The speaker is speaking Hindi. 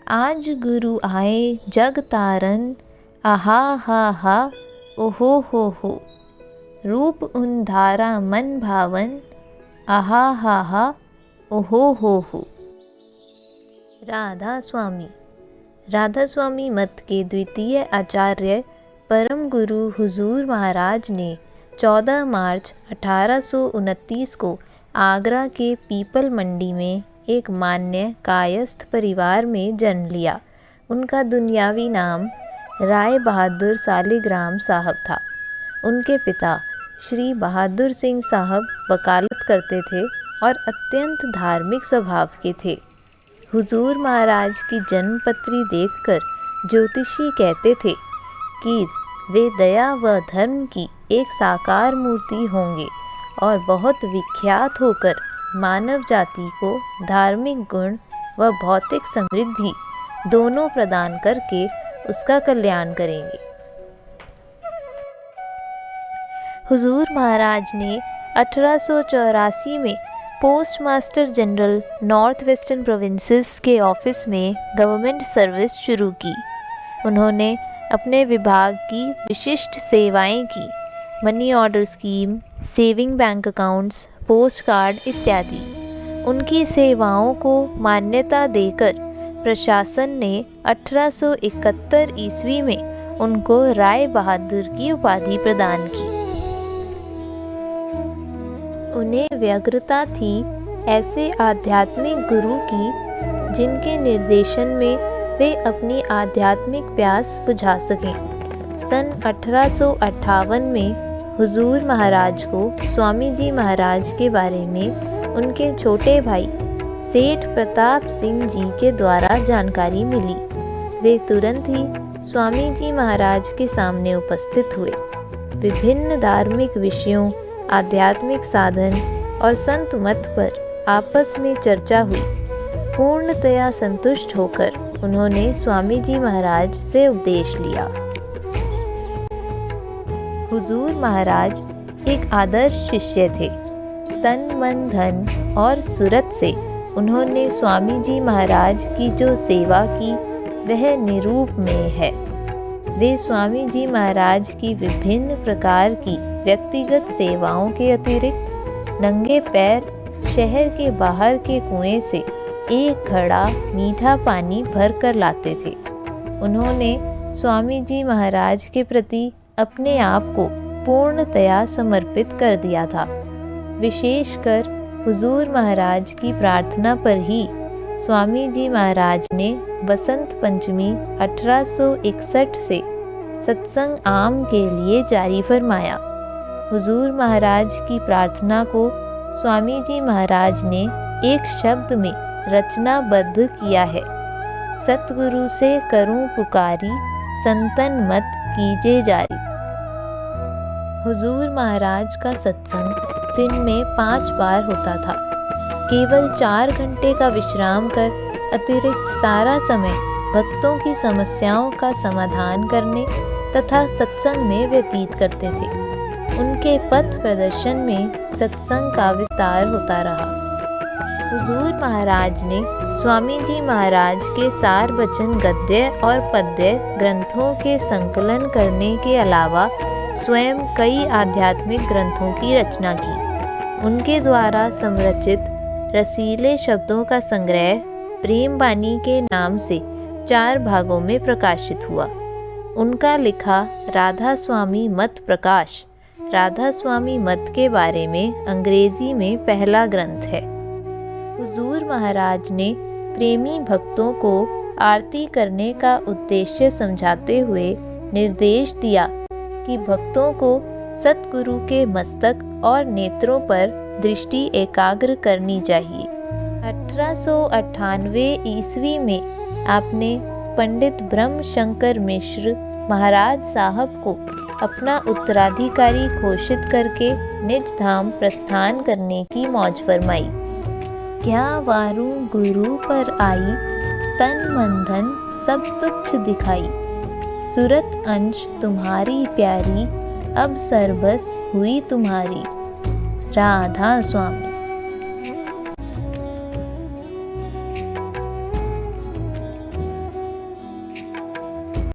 आज गुरु आए जग तारन, आहा हा हा ओहो हो। रूप उन धारा मन भावन, आहा हा हा ओहो हो। राधा स्वामी। राधा स्वामी मत के द्वितीय आचार्य परम गुरु हुजूर महाराज ने 14 मार्च 1829 को आगरा के पीपल मंडी में एक मान्य कायस्थ परिवार में जन्म लिया। उनका दुनियावी नाम राय बहादुर सालिग्राम साहब था। उनके पिता श्री बहादुर सिंह साहब वकालत करते थे और अत्यंत धार्मिक स्वभाव के थे। हुजूर महाराज की जन्मपत्री देखकर ज्योतिषी कहते थे कि वे दया व धर्म की एक साकार मूर्ति होंगे और बहुत विख्यात होकर मानव जाति को धार्मिक गुण व भौतिक समृद्धि दोनों प्रदान करके उसका कल्याण करेंगे। हुजूर महाराज ने 1884 में post master general north western provinces के ऑफिस में गवर्नमेंट सर्विस शुरू की। उन्होंने अपने विभाग की विशिष्ट सेवाएं की, money order scheme, saving bank accounts, post card इत्यादि। उनकी सेवाओं को मान्यता देकर प्रशासन ने 1871 ईस्वी में उनको राय बहादुर की उपाधि प्रदान की। उन्हें व्यग्रता थी ऐसे आध्यात्मिक गुरु की जिनके निर्देशन में वे अपनी आध्यात्मिक प्यास बुझा सकें। सन 1858 में हुजूर महाराज को स्वामी जी महाराज के बारे में उनके छोटे भाई सेठ प्रताप सिंह जी के द्वारा जानकारी मिली। वे तुरंत ही स्वामी जी महाराज के सामने उपस्थित हुए। विभिन्न धार्मिक विषयों, आध्यात्मिक साधन और संत मत पर आपस में चर्चा हुई। पूर्णतया संतुष्ट होकर उन्होंने स्वामी जी महाराज से उपदेश लिया। हुजूर महाराज एक आदर्श शिष्य थे। तन मन धन और सूरत से उन्होंने स्वामी जी महाराज की जो सेवा की वह निरूपमेय है। वे स्वामी जी महाराज की विभिन्न प्रकार की व्यक्तिगत सेवाओं के अतिरिक्त नंगे पैर शहर के बाहर के कुएं से एक घड़ा मीठा पानी भर कर लाते थे। उन्होंने स्वामी जी महाराज के प्रति अपने आप को पूर्णतया समर्पित कर दिया था। विशेषकर हुजूर महाराज की प्रार्थना पर ही स्वामी जी महाराज ने बसंत पंचमी 1861 से सत्संग आम के लिए जारी फरमाया। हुजूर महाराज की प्रार्थना को स्वामी जी महाराज ने एक शब्द में रचनाबद्ध किया है। सतगुरु से करूं पुकारी, संतन मत कीजे जारी। हुजूर महाराज का सत्संग दिन में 5 बार होता था। केवल 4 घंटे का विश्राम कर अतिरिक्त सारा समय भक्तों की समस्याओं का समाधान करने तथा सत्संग में व्यतीत करते थे। उनके पथ प्रदर्शन में सत्संग का विस्तार होता रहा। हुजूर महाराज ने स्वामी जी महाराज के सार वचन गद्य और पद्य ग्रंथों के संकलन करने के अलावा स्वयं कई आध्यात्मिक ग्रंथों की रचना की। उनके द्वारा संरचित रसीले शब्दों का संग्रह प्रेम बानी के नाम से 4 भागों में प्रकाशित हुआ। उनका लिखा राधा स्वामी मत प्रकाश राधा स्वामी मत के बारे में अंग्रेजी में पहला ग्रंथ है। हुजूर महाराज ने प्रेमी भक्तों को आरती करने का उद्देश्य समझाते हुए निर्देश दिया कि भक्तों को सतगुरु के मस्तक और नेत्रों पर दृष्टि एकाग्र करनी चाहिए। 1898 ईस्वी में आपने पंडित ब्रह्म शंकर मिश्र महाराज साहब को अपना उत्तराधिकारी घोषित करके निज धाम प्रस्थान करने की मौज फरमाई। क्या वारू गुरु पर आई, तन मन धन सब तुच्छ दिखाई। सूरत अंश तुम्हारी प्यारी, अब सरबस हुई तुम्हारी। राधा स्वामी।